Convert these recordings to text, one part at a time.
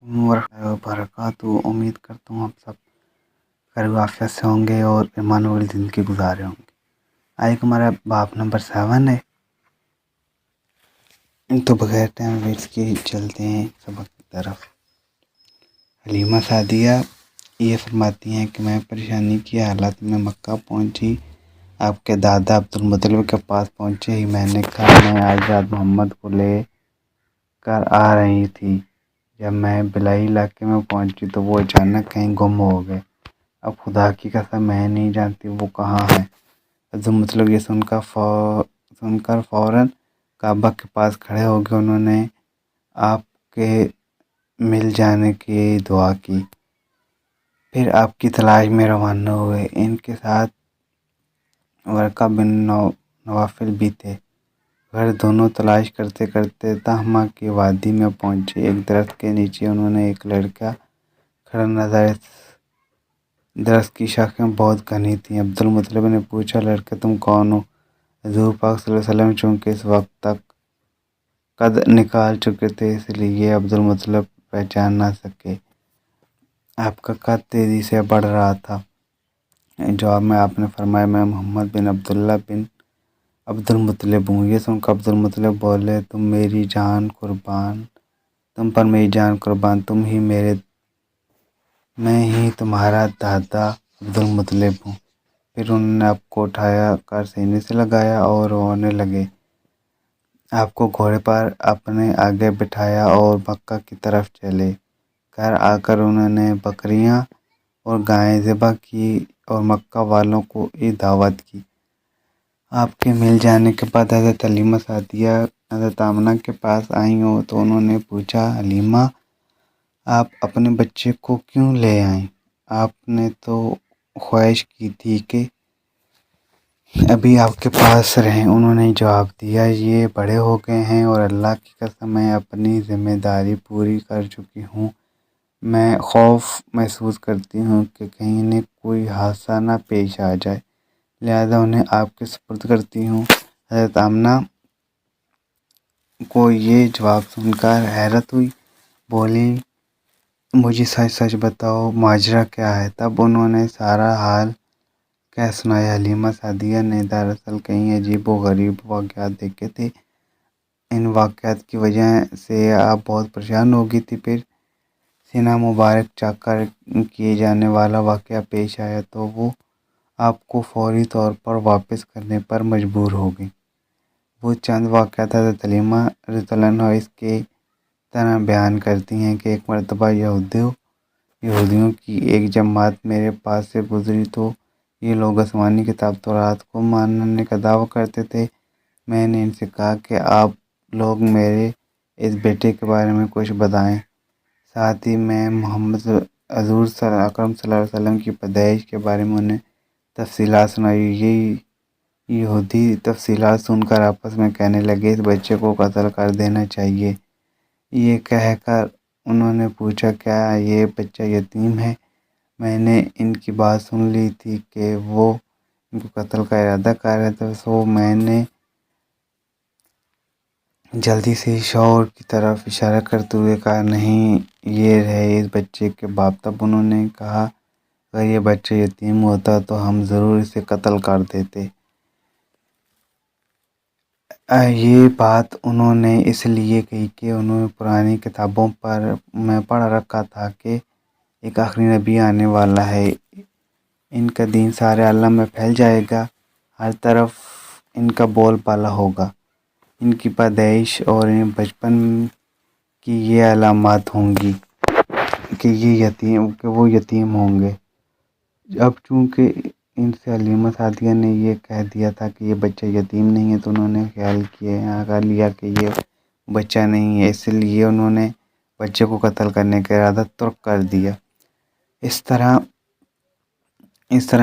ورحمۃ اللہ وبرکاتہ۔ امید کرتا ہوں آپ سب خیر و عافیت سے ہوں گے اور ایمان والی زندگی گزارے ہوں گے۔ آج ہمارا باب نمبر 7 ہے، تو بغیر ٹائم ویسٹ کے چلتے ہیں سبق کی طرف۔ حلیمہ سعدیہ یہ فرماتی ہیں کہ میں پریشانی کی حالت میں مکہ پہنچی، آپ کے دادا عبدالمطلب کے پاس پہنچے ہی میں نے کہا میں آج رات محمد کو لے کر آ رہی تھی۔ جب میں بلائی علاقے میں پہنچی تو وہ اچانک کہیں گم ہو گئے۔ اب خدا کی قسم میں نہیں جانتی وہ کہاں ہیں۔ عبدالمطلب یہ سن کر فوراً کعبہ کے پاس کھڑے ہو گئے۔ انہوں نے آپ کے مل جانے کی دعا کی، پھر آپ کی تلاش میں روانہ ہوئے۔ ان کے ساتھ ورقہ بن نوفل بھی تھے۔ گھر دونوں تلاش کرتے کرتے تہمہ کی وادی میں پہنچے۔ ایک درخت کے نیچے انہوں نے ایک لڑکا کھڑا نظر۔ درخت کی شاخیں بہت گھنی تھیں۔ عبدالمطلب نے پوچھا لڑکے تم کون ہو؟ حضور پاک صلی اللہ علیہ وسلم چونکہ اس وقت تک قد نکال چکے تھے اس لیے عبدالمطلب پہچان نہ سکے۔ آپ کا قد تیزی سے بڑھ رہا تھا۔ جواب میں آپ نے فرمایا میں محمد بن عبداللہ بن عبدالمطلب ہوں۔ یہ سن کر عبدالمطلب بولے تم پر میری جان قربان، میں ہی تمہارا دادا عبدالمطلب ہوں۔ پھر انہوں نے آپ کو اٹھایا کر سینے سے لگایا اور رونے لگے۔ آپ کو گھوڑے پر اپنے آگے بٹھایا اور مکہ کی طرف چلے۔ گھر آ کر انہوں نے بکریاں اور گائیں ذبح کی اور مکہ والوں کو دعوت کی۔ آپ کے مل جانے کے بعد حضرت حلیمہ سعدیہ حضرت آمنہ کے پاس آئیں تو انہوں نے پوچھا حلیمہ آپ اپنے بچے کو کیوں لے آئیں؟ آپ نے تو خواہش کی تھی کہ ابھی آپ کے پاس رہیں۔ انہوں نے جواب دیا یہ بڑے ہو گئے ہیں اور اللہ کی قسم میں اپنی ذمہ داری پوری کر چکی ہوں۔ میں خوف محسوس کرتی ہوں کہ کہیں انہیں کوئی حادثہ نہ پیش آ جائے، لہذا انہیں آپ کے سپرد کرتی ہوں۔ حضرت آمنہ کو یہ جواب سن کر حیرت ہوئی، بولی مجھے سچ سچ بتاؤ ماجرا کیا ہے؟ تب انہوں نے سارا حال کہہ سنایا۔ حلیمہ سعدیہ نے دراصل کئی عجیب و غریب واقعات دیکھے تھے۔ ان واقعات کی وجہ سے آپ بہت پریشان ہو گئی تھی۔ پھر سینہ مبارک چاک کر کیے جانے والا واقعہ پیش آیا تو وہ آپ کو فوری طور پر واپس کرنے پر مجبور ہو گئی۔ وہ چند واقعات حضرت حلیمہ رضی اللہ عنہا اس کے طرح بیان کرتی ہیں کہ ایک مرتبہ یہودیوں کی ایک جماعت میرے پاس سے گزری تو یہ لوگ آسمانی کتاب تورات کو ماننے کا دعویٰ کرتے تھے۔ میں نے ان سے کہا کہ آپ لوگ میرے اس بیٹے کے بارے میں کچھ بتائیں۔ ساتھ ہی میں محمد حضور اکرم صلی اللہ علیہ وسلم کی پیدائش کے بارے میں انہیں تفصیلات سنائی۔ یہ یہودی تفصیلات سن کر آپس میں کہنے لگے اس بچے کو قتل کر دینا چاہیے۔ یہ کہہ کر انہوں نے پوچھا کیا یہ بچہ یتیم ہے؟ میں نے ان کی بات سن لی تھی کہ وہ ان کو قتل کا ارادہ کر رہے تھے، سو میں نے جلدی سے شوہر کی طرف اشارہ کرتے ہوئے کہا نہیں یہ رہے اس بچے کے باپ۔ تب انہوں نے کہا اگر یہ بچہ یتیم ہوتا تو ہم ضرور اسے قتل کر دیتے۔ یہ بات انہوں نے اس لیے کہی کہ انہوں نے پرانی کتابوں میں پڑھ رکھا تھا کہ ایک آخری نبی آنے والا ہے، ان کا دین سارے عالم میں پھیل جائے گا، ہر طرف ان کا بول بالا ہوگا۔ ان کی پیدائش اور ان بچپن کی یہ علامات ہوں گی کہ وہ یتیم ہوں گے۔ اب چونکہ ان سے حلیمہ سعدیہ نے یہ کہہ دیا تھا کہ یہ بچہ یتیم نہیں ہے تو انہوں نے خیال کر لیا کہ یہ بچہ نہیں ہے، اس لیے انہوں نے بچے کو قتل کرنے کا ارادہ ترک کر دیا۔ اس طرح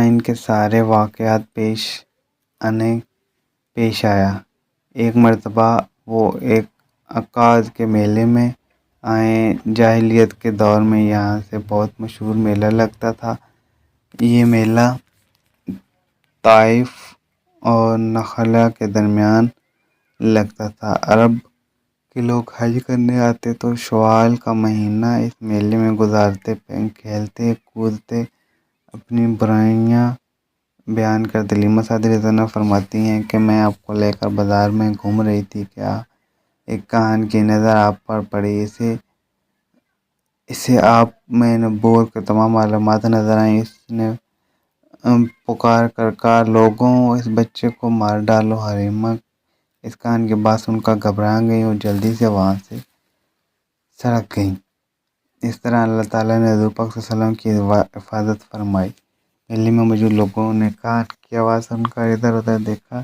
ان کے سارے واقعات پیش آیا۔ ایک مرتبہ وہ ایک عکاظ کے میلے میں آئے۔ جاہلیت کے دور میں یہاں سے بہت مشہور میلہ لگتا تھا۔ یہ میلہ طائف اور نخلا کے درمیان لگتا تھا۔ عرب کہ لوگ حج کرنے آتے تو شوال کا مہینہ اس میلے میں گزارتے، کھیلتے کودتے، اپنی برائیاں بیان کرتے۔ حلیمہ سعدیہ رضی اللہ عنہا فرماتی ہیں کہ میں آپ کو لے کر بازار میں گھوم رہی تھی، کیا ایک کان کی نظر آپ پر پڑی، اسے آپ میں نبوت کے تمام معلومات نظر آئیں۔ اس نے پکار کر کہا، لوگوں اس بچے کو مار ڈالو۔ حلیمہ اس کان کی بات سن کر گھبرا گئی اور جلدی سے وہاں سے سڑک گئیں۔ اس طرح اللہ تعالیٰ نے حضور پاک صلی اللہ علیہ وسلم کی حفاظت فرمائی۔ میلے میں موجود لوگوں نے کان کی آواز سن کر ادھر ادھر دیکھا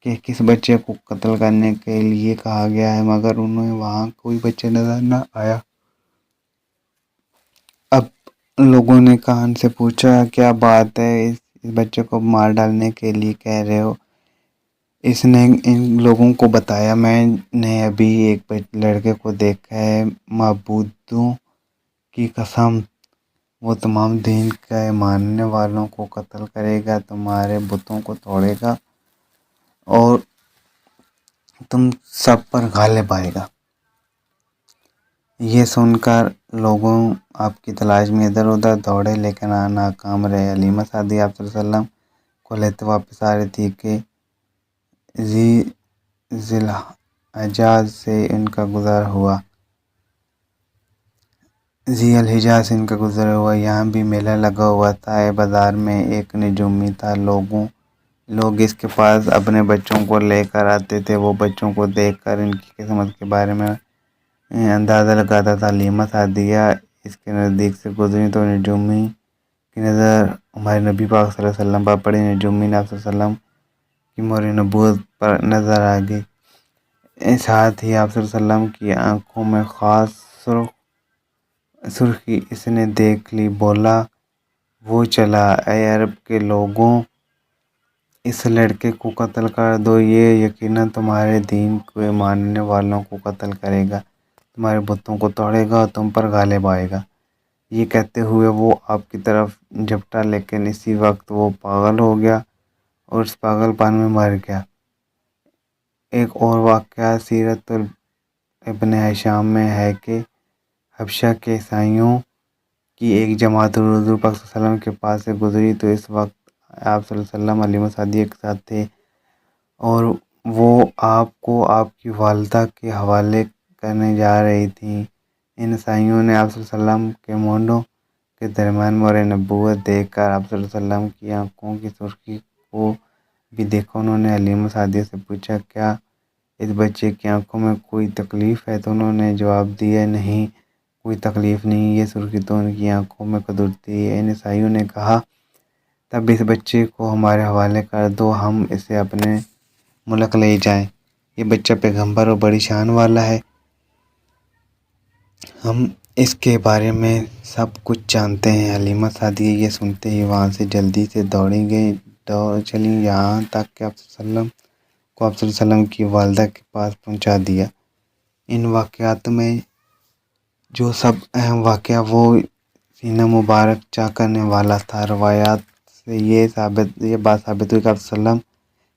کہ کس بچے کو قتل کرنے کے لیے کہا گیا ہے، مگر انہیں وہاں کوئی بچہ نظر نہ آیا۔ اب لوگوں نے کان سے پوچھا، کیا بات ہے، اس بچے کو مار ڈالنے کے لیے کہہ رہے ہو؟ اس نے ان لوگوں کو بتایا، میں نے ابھی ایک لڑکے کو دیکھا ہے، معبودوں کی قسم وہ تمام دین کے ماننے والوں کو قتل کرے گا، تمہارے بتوں کو توڑے گا اور تم سب پر غالب آئے گا۔ یہ سن کر لوگوں آپ کی تلاش میں ادھر ادھر دوڑے لیکن ناکام رہے۔ حلیمہ سعدیہ آپ صلی اللہ علیہ وسلم کو لیتے واپس آ رہی تھی کہ ذی الحجاز سے ان کا گزر ہوا۔ یہاں بھی میلہ لگا ہوا تھا۔ بازار میں ایک نجومی تھا، لوگ اس کے پاس اپنے بچوں کو لے کر آتے تھے۔ وہ بچوں کو دیکھ کر ان کی قسمت کے بارے میں اندازہ لگاتا تھا۔ حلیمہ سعدیہ اس کے نزدیک سے گزری تو نجومی کی نظر ہمارے نبی پاک صلی اللہ علیہ وسلم پر پڑی۔ نجومی نے آپ صلی اللہ علیہ وسلم کی مہر نبوت پر نظر آ گئی۔ ساتھ ہی آپ صلی اللہ علیہ وسلم کی آنکھوں میں خاص سرخی اس نے دیکھ لی۔ بولا، وہ چلا، اے عرب کے لوگوں، اس لڑکے کو قتل کر دو، یہ یقیناً تمہارے دین کے ماننے والوں کو قتل کرے گا، تمہارے بتوں کو توڑے گا اور تم پر غالب آئے گا۔ یہ کہتے ہوئے وہ آپ کی طرف جھپٹا، لیکن اسی وقت وہ پاگل ہو گیا اور اس پاگل پن میں مر گیا۔ ایک اور واقعہ سیرت ابن ہشام میں ہے کہ حبشہ کے عیسائیوں کی ایک جماعت حضور پاک صلی اللہ علیہ وسلم کے پاس سے گزری تو اس وقت آپ صلی اللہ علیہ وسلم حلیمہ سعدیہ کے ساتھ تھے اور وہ آپ کو آپ کی والدہ کے حوالے کرنے جا رہی تھیں۔ ان عیسائیوں نے آپ صلی اللہ علیہ وسلم کے مونڈوں کے درمیان مہر نبوت دیکھ کر آپ صلی اللہ علیہ وسلم کی آنکھوں کی سرخی کو بھی دیکھا۔ انہوں نے حلیمہ سعدیہ سے پوچھا، کیا اس بچے کی آنکھوں میں کوئی تکلیف ہے؟ تو انہوں نے جواب دیا، نہیں، کوئی تکلیف نہیں، یہ سرخی تو ان کی آنکھوں میں قدرتی ہے۔ ان عیسائیوں نے کہا، تب اس بچے کو ہمارے حوالے کر دو، ہم اسے اپنے ملک لے جائیں، یہ بچہ پیغمبر اور بڑی شان والا ہے، ہم اس کے بارے میں سب کچھ جانتے ہیں۔ حلیمہ سعدیہ یہ سنتے ہی وہاں سے جلدی سے چلیں یہاں تک کہ آپ صلی اللہ علیہ وسلم کی والدہ کے پاس پہنچا دیا۔ ان واقعات میں جو سب اہم واقعہ وہ سینہ مبارک چاک کرنے والا تھا۔ روایات سے یہ بات ثابت ہوئی کہ آپ صلی اللہ علیہ وسلم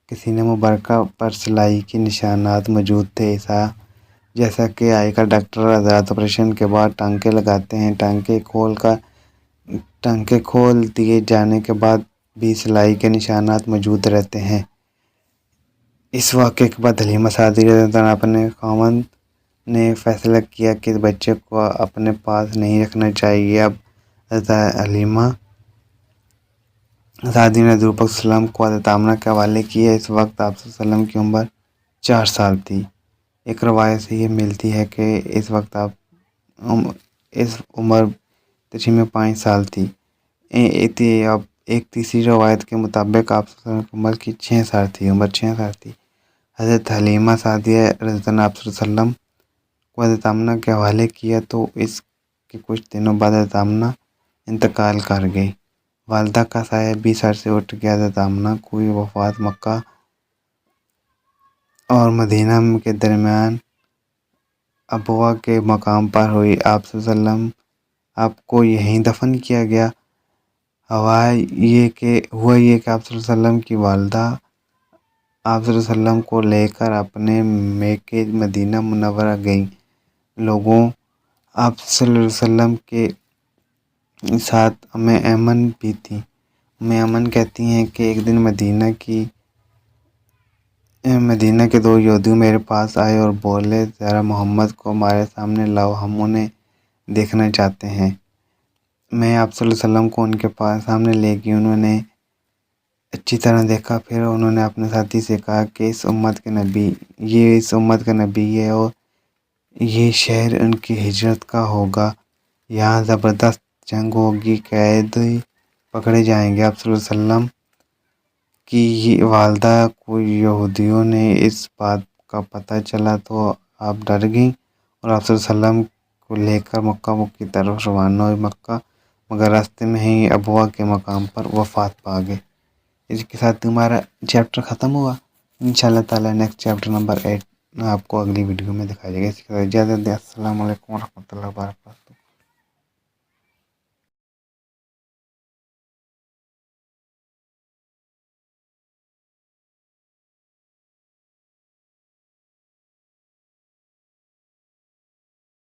کے سینہ مبارکہ پر سلائی کے نشانات موجود تھے، جیسا کہ آج کل ڈاکٹر حضرات آپریشن کے بعد ٹانکے لگاتے ہیں۔ ٹانکے کھول دیے جانے کے بعد بھی سلائی کے نشانات موجود رہتے ہیں۔ اس واقعے کے بعد حلیمہ سعدیہ رضی اللہ عنہا اپنے خاوند نے فیصلہ کیا کہ اس بچے کو اپنے پاس نہیں رکھنا چاہیے۔ اب حضرت حلیمہ سعدیہ نے حضور پاک صلی اللہ علیہ وسلم کو حضرت آمنہ کے حوالے کیا۔ اس وقت آپ صلی اللہ علیہ وسلم کی عمر 4 سال تھی۔ ایک روایت سے یہ ملتی ہے کہ اس وقت اس عمر تشریح میں 5 سال تھی۔ اب ایک تیسری روایت کے مطابق آپ صلی اللہ علیہ وسلم کی عمر 6 سال تھی۔ حضرت حلیمہ سعدیہ رضی اللہ عنہا آپ صلی اللہ علیہ وسلم کو حضرت آمنہ کے حوالے کیا تو اس کے کچھ دنوں بعد حضرت آمنہ انتقال کر گئی۔ والدہ کا سایہ بھی سر سے اٹھ گیا۔ حضرت آمنہ کی وفات مکہ اور مدینہ کے درمیان ابواء کے مقام پر ہوئی۔ آپ صلی اللہ علیہ وسلم آپ کو یہیں دفن کیا گیا۔ ہوا یہ کہ آپ صلی اللہ علیہ وسلم کی والدہ آپ صلی اللہ علیہ وسلم کو لے کر اپنے میکے مدینہ منورہ گئیں. لوگوں، آپ صلی اللہ علیہ وسلم کے ساتھ ایمن بھی تھی. ایمن کہتی ہیں کہ ایک دن مدینہ کے 2 یہودی میرے پاس آئے اور بولے ذرا محمد کو ہمارے سامنے لاؤ، ہم انہیں دیکھنا چاہتے ہیں. میں آپ صلی اللہ علیہ وسلم کو ان کے پاس سامنے لے گئی. انہوں نے اچھی طرح دیکھا. پھر انہوں نے اپنے ساتھی سے کہا کہ اس امت کا نبی ہے اور یہ شہر ان کی ہجرت کا ہوگا. یہاں زبردست جنگ ہوگی، قید پکڑے جائیں گے. آپ صلی اللہ علیہ وسلم کی والدہ کو یہودیوں نے اس بات کا پتہ چلا تو آپ ڈر گئیں اور آپ صلی اللہ علیہ وسلم کو لے کر مکہ کی طرف روانہ ہوئے. مگر راستے میں ہی ابوا کے مقام پر وفات پا گئے. اس کے ساتھ ہمارا چیپٹر ختم ہوا. انشاءاللہ تعالی نیکسٹ چیپٹر نمبر 8 آپ کو اگلی ویڈیو میں دکھائی دے گا. اس کے ساتھ اجازت دیں. السلام علیکم ورحمۃ اللہ وبرکاتہ.